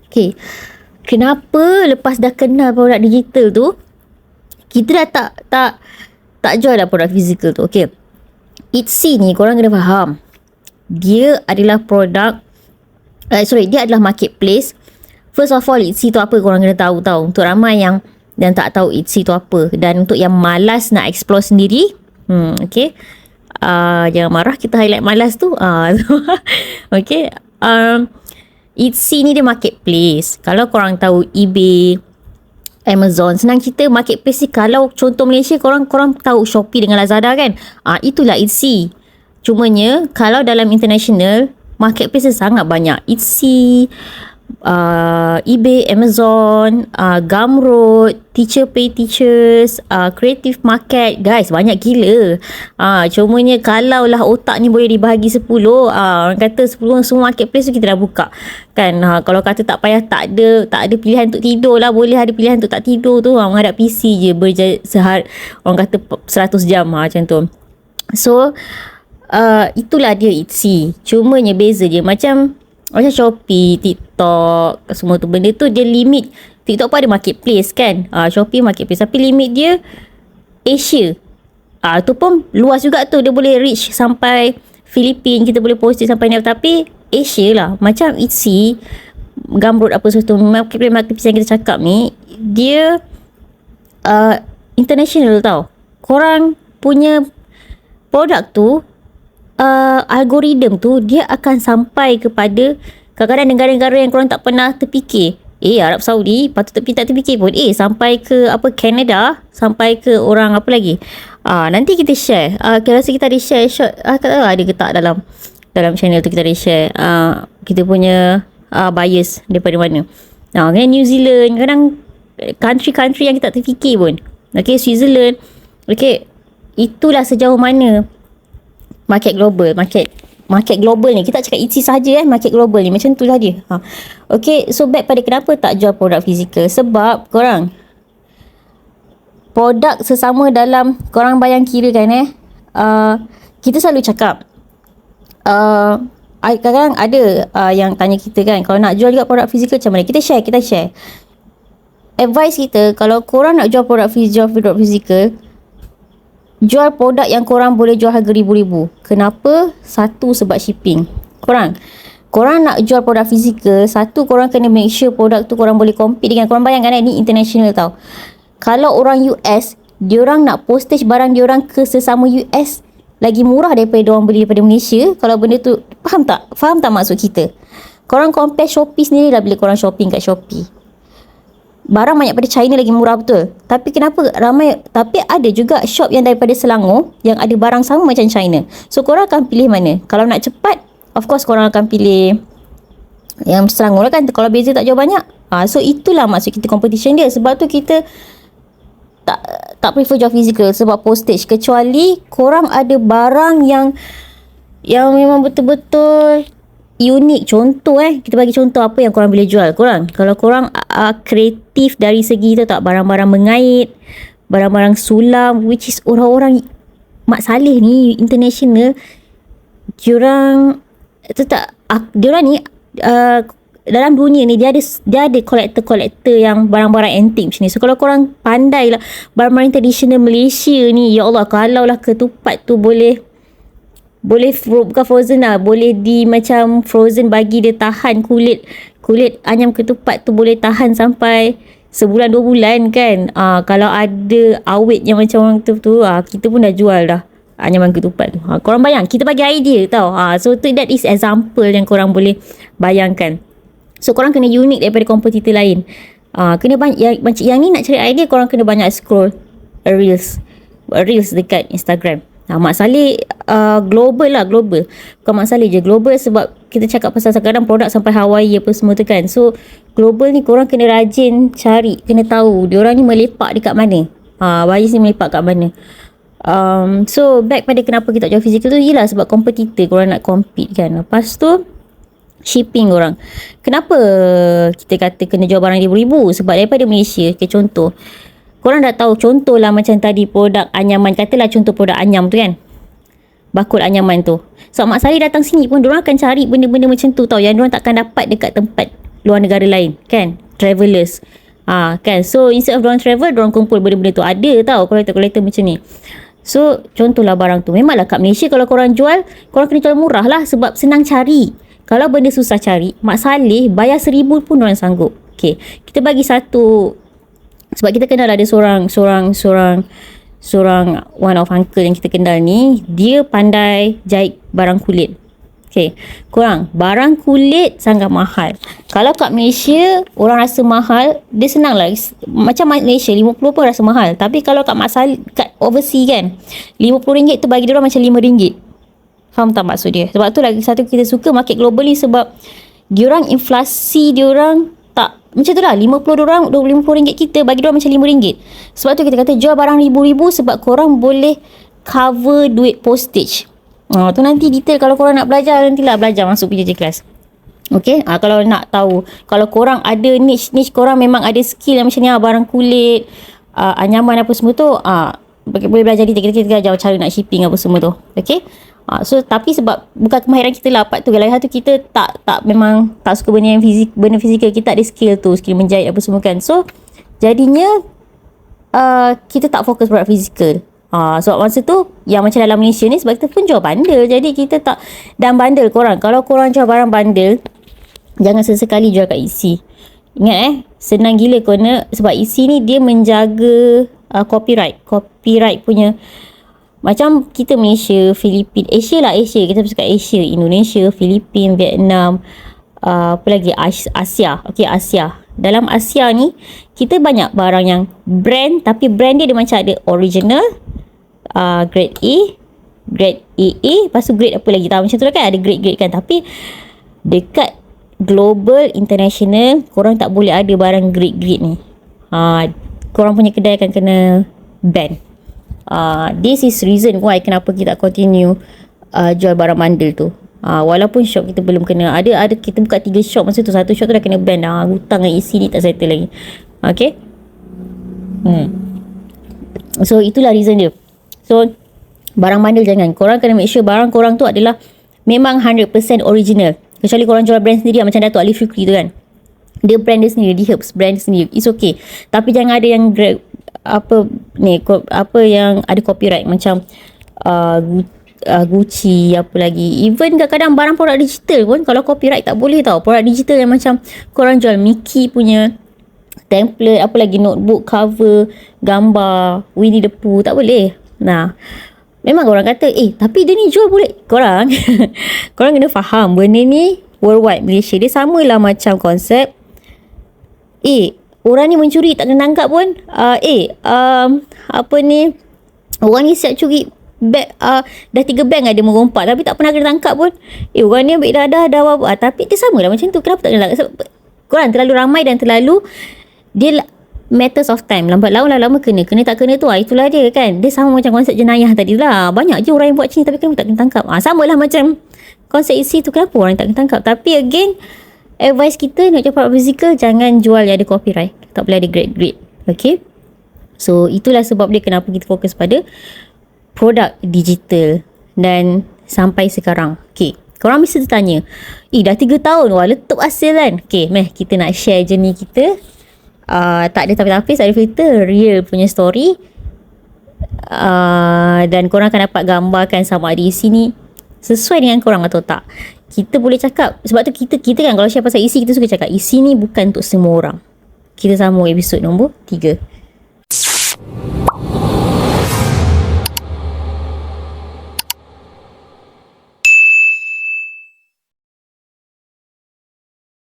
Okay, kenapa lepas dah kenal produk digital tu, kita dah tak jual dah produk fizikal tu? Okay, Etsy ni korang kena faham, dia adalah produk, dia adalah marketplace. First of all, Etsy tu apa korang kena tahu tau. Untuk ramai yang tak tahu Etsy tu apa, dan untuk yang malas nak explore sendiri, okay, jangan marah, kita highlight malas tu. Okay, Etsy ni dia marketplace. Kalau korang tahu eBay, Amazon, senang cerita marketplace ni. Kalau contoh Malaysia, korang tahu Shopee dengan Lazada kan? Itulah Etsy. Cumanya kalau dalam international, marketplace sangat banyak. Etsy, eBay, Amazon, Gumroad, Teacher Pay Teachers, Creative Market. Guys, banyak gila. Cumanya kalau lah otak ni boleh dibahagi 10, orang kata 10 semua marketplace tu kita dah buka kan. Kalau kata tak payah, tak ada pilihan untuk tidur lah, boleh ada pilihan untuk tak tidur tu, menghadap PC je sehari, orang kata 100 jam macam tu. So itulah dia Etsy. Cumanya beza je macam Shopee, TikTok, semua tu benda tu dia limit. TikTok pun ada marketplace kan, Shopee marketplace, tapi limit dia Asia. Tu pun luas juga tu, dia boleh reach sampai Filipina, kita boleh post dia sampai ni, tapi Asia lah. Macam Etsy, Gumroad apa sesuatu, marketplace yang kita cakap ni, dia international tau. Korang punya produk tu, algoritma tu dia akan sampai kepada kadang-kadang negara-negara yang korang tak pernah terfikir. Arab Saudi patut tak terfikir pun. Sampai ke Canada, sampai ke orang apa lagi. Nanti kita share. Kita rasa kita ada share shot. Tak tahu ada ke tak dalam channel tu kita ada share. Kita punya bias daripada mana. Kan New Zealand, kadang country-country yang kita tak terfikir pun. Okay, Switzerland. Okay, itulah sejauh mana market global ni. Kita cakap Etsy saja market global ni, macam tu lah dia. Okay, so back pada kenapa tak jual produk fizikal. Sebab korang, produk sesama dalam, korang bayang kira kan kita selalu cakap, kadang-kadang ada yang tanya kita kan, kalau nak jual juga produk fizikal macam mana. Kita share advice kita. Kalau korang nak jual produk fizikal, jual produk yang korang boleh jual harga ribu-ribu. Kenapa? Satu, sebab shipping. Korang nak jual produk fizikal, satu, korang kena make sure produk tu korang boleh compete dengan. Korang bayangkan ni international tau. Kalau orang US, diorang nak postage barang diorang ke sesama US lagi murah daripada diorang beli daripada Malaysia. Kalau benda tu, faham tak maksud kita? Korang compare Shopee sendiri lah, bila korang shopping kat Shopee, barang banyak pada China lagi murah betul. Tapi kenapa ramai? Tapi ada juga shop yang daripada Selangor yang ada barang sama macam China. So korang akan pilih mana? Kalau nak cepat, of course korang akan pilih yang Selangor lah kan, kalau beza tak jauh banyak. So itulah maksud kita competition dia. Sebab tu kita tak prefer jual physical, sebab postage. Kecuali korang ada barang yang memang betul-betul unik. Contoh kita bagi contoh apa yang korang boleh jual. Kalau korang kreatif dari segi tu tak, barang-barang mengait, barang-barang sulam, which is orang-orang Mak Saleh ni international, diorang ni dalam dunia ni dia ada kolektor yang barang-barang antik macam ni. So kalau korang pandai lah barang-barang tradisional Malaysia ni, ya Allah, kalau lah ketupat tu boleh bukan frozen lah, boleh macam frozen, bagi dia tahan kulit anyam ketupat tu boleh tahan sampai sebulan 2 bulan kan. Kalau ada awet yang macam orang tu kita pun dah jual dah anyaman ketupat tu. Korang bayang, kita bagi idea tau. So that is example yang korang boleh bayangkan. So korang kena unik daripada kompetitor lain. Kena banyak yang ni nak cari idea, korang kena banyak scroll reels dekat Instagram. Mak Saleh global. Bukan Mak Saleh je, global, sebab kita cakap pasal kadang produk sampai Hawaii apa semua tu kan. So global ni korang kena rajin cari, kena tahu diorang ni melepak dekat mana. Buyers ni melepak kat mana. So back pada kenapa kita jual fizikal tu, yelah sebab kompetitor, korang nak compete kan. Lepas tu shipping korang. Kenapa kita kata kena jual barang ribu-ribu? Sebab daripada Malaysia, contoh, korang dah tahu, contoh lah macam tadi produk anyaman, katalah contoh produk anyam tu kan, bakul anyaman tu. So Mak Saleh datang sini pun diorang akan cari benda-benda macam tu tau, yang diorang takkan dapat dekat tempat luar negara lain kan, travelers. Kan, so instead of diorang travel, diorang kumpul benda-benda tu. Ada tau kolektor-kolektor macam ni. So contohlah barang tu, memanglah kat Malaysia kalau korang jual, korang kena jual murah lah sebab senang cari. Kalau benda susah cari, Mak Saleh bayar 1,000 pun diorang sanggup. Okay, kita bagi satu, sebab kita kenal ada seorang one of uncle yang kita kenal ni, dia pandai jahit barang kulit. Okay, korang, barang kulit sangat mahal. Kalau kat Malaysia orang rasa mahal, dia senang lah. Macam Malaysia 50 pun rasa mahal. Tapi kalau kat kat overseas kan, RM50 tu bagi dia orang macam RM5. Faham tak maksud dia? Sebab tu lagi satu kita suka market global ni, sebab diorang inflasi diorang tak macam tu lah. RM50 kita bagi diorang macam RM5. Sebab tu kita kata jual barang ribu-ribu, sebab korang boleh cover duit postage. Tu nanti detail kalau korang nak belajar, nantilah belajar masuk PJJ class. Okay, kalau nak tahu, kalau korang ada niche korang memang ada skill yang macam ni, barang kulit, anyaman apa semua tu, boleh belajar detail. Kita ajar cara nak shipping apa semua tu. Okay, so tapi sebab bukan kemahiran kita lah part tu, lagi satu kita memang tak suka benda yang benda fizikal, kita ada skill tu, skill menjahit apa semua kan. So jadinya kita tak fokus produk fizikal. Sebab masa tu yang macam dalam Malaysia ni, sebab kita pun jual bundle, jadi kita tak. Dan bundle korang, kalau korang jual barang bundle, jangan sesekali jual kat EC. Ingat senang gila korang, sebab EC ni dia menjaga copyright punya. Macam kita Malaysia, Filipin, Asia, kita cakap Asia, Indonesia, Filipin, Vietnam, apa lagi, Asia. Okay, Asia. Dalam Asia ni kita banyak barang yang brand, tapi brand dia macam ada original, grade A, grade AA, lepas tu grade apa lagi tahu macam tu lah kan, ada grade kan. Tapi dekat global, international, korang tak boleh ada barang grade ni. Korang punya kedai akan kena ban. This is reason why kenapa kita continue jual barang bundle tu. Walaupun shop kita belum kena, ada kita buka 3 shop masa tu, satu shop tu dah kena ban dah. Hutang dengan isi ni tak settle lagi. Okay, so itulah reason dia. So barang bundle jangan, korang kena make sure barang korang tu adalah memang 100% original. Kecuali korang jual brand sendiri, macam Dato' Ali Fikri tu kan, dia brand dia sendiri, dia herbs brand dia sendiri, it's okay. Tapi jangan ada yang apa yang ada copyright, macam Gucci, apa lagi. Even kadang-kadang barang produk digital pun kalau copyright tak boleh tau. Produk digital yang macam korang jual Mickey punya template, apa lagi, notebook cover, gambar Winnie the Pooh, tak boleh. Memang orang kata tapi dia ni jual boleh. Korang kena faham benda ni worldwide. Malaysia dia samalah macam konsep orang ni mencuri tak kena tangkap pun. Apa ni, orang ni siap curi beg, dah 3 bank ada merompak tapi tak pernah kena tangkap pun. Orang ni ambil dah apa. Tapi dia samalah macam tu. Kenapa tak kena tangkap? Sebab korang terlalu ramai dan terlalu, dia matters of time. Lambat laun lama kena tak kena tu, itulah dia kan. Dia sama macam konsep jenayah tadi lah. Banyak je orang yang buat macam ni tapi kenapa tak kena tangkap. Sama lah macam konsep isi tu, kenapa orang tak kena tangkap. Tapi again, advice kita nak jual produk fizikal, jangan jual yang ada copyright. Tak boleh ada grade. Okay, so itulah sebab dia kenapa kita fokus pada produk digital. Dan sampai sekarang, okay, korang mesti tertanya, dah 3 tahun letup hasil kan. Okay, kita nak share journey kita. Tak ada tapis-tapis, tak ada filter, real punya story. Dan korang akan dapat gambarkan sama ada isi ni sesuai dengan korang atau tak. Kita boleh cakap, sebab tu kita kan kalau share pasal isi, kita suka cakap isi ni bukan untuk semua orang. Kita sambung episod nombor 3.